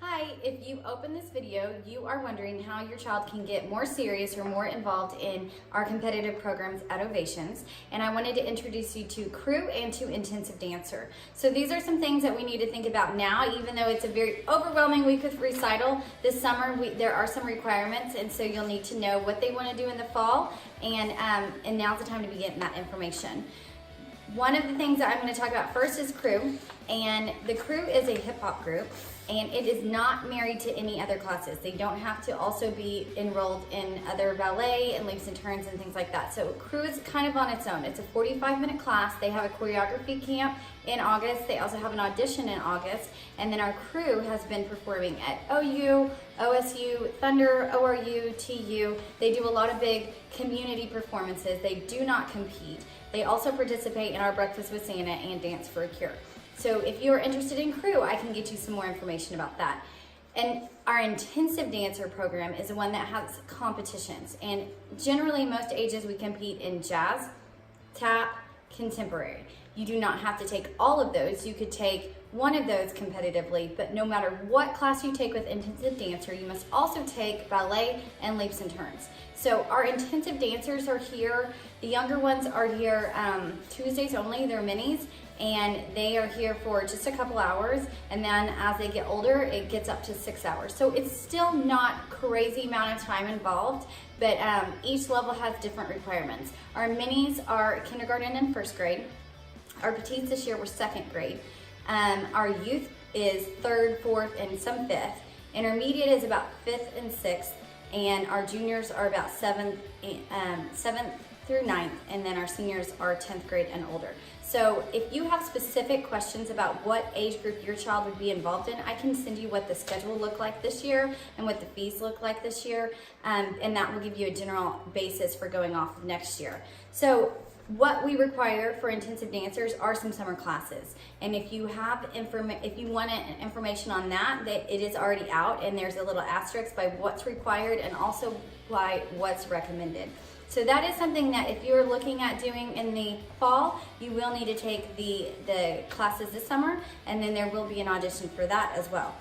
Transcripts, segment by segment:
Hi, if you open this video, you are wondering how your child can get more serious or more involved in our competitive programs at Ovations. And I wanted to introduce you to crew and to intensive dancer. So these are some things that we need to think about now, even though it's a very overwhelming week with recital. This summer, there are some requirements, and so you'll need to know what they want to do in the fall, and now's the time to be getting that information. One of the things that I'm going to talk about first is crew, and the crew is a hip hop group, and it is not married to any other classes. They don't have to also be enrolled in other ballet and leaps and turns and things like that. So crew is kind of on its own. It's a 45-minute class. They have a choreography camp in August. They also have an audition in August, and then our crew has been performing at OU, OSU, Thunder, ORU, TU. They do a lot of big community performances. They do not compete. They also participate in our Breakfast with Santa and Dance for a Cure. So if you're interested in crew, I can get you some more information about that. And our intensive dancer program is the one that has competitions. And generally, most ages we compete in jazz, tap, contemporary. You do not have to take all of those. You could take one of those competitively, but no matter what class you take with intensive dancer, you must also take ballet and leaps and turns. So our intensive dancers are here. The younger ones are here Tuesdays only. They're minis, and they are here for just a couple hours, and then as they get older, it gets up to 6 hours. So it's still not crazy amount of time involved, but each level has different requirements. Our minis are kindergarten and first grade. Our petites this year were second grade. Our youth is third, fourth, and some fifth. Intermediate is about fifth and sixth, and our juniors are about seventh through ninth, and then our seniors are 10th grade and older. So if you have specific questions about what age group your child would be involved in, I can send you what the schedule looked like this year and what the fees look like this year, and that will give you a general basis for going off next year. So what we require for intensive dancers are some summer classes, and if you have if you want information on that, it is already out, and there's a little asterisk by what's required and also by what's recommended. So that is something that if you're looking at doing in the fall, you will need to take the classes this summer, and then there will be an audition for that as well.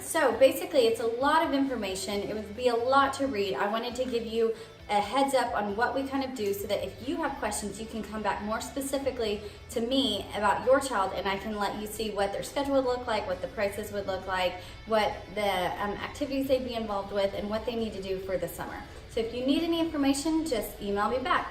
So basically, it's a lot of information. It would be a lot to read. I wanted to give you a heads up on what we kind of do, so that if you have questions, you can come back more specifically to me about your child, and I can let you see what their schedule would look like, what the prices would look like, what the activities they'd be involved with, and what they need to do for the summer. So if you need any information, just email me back.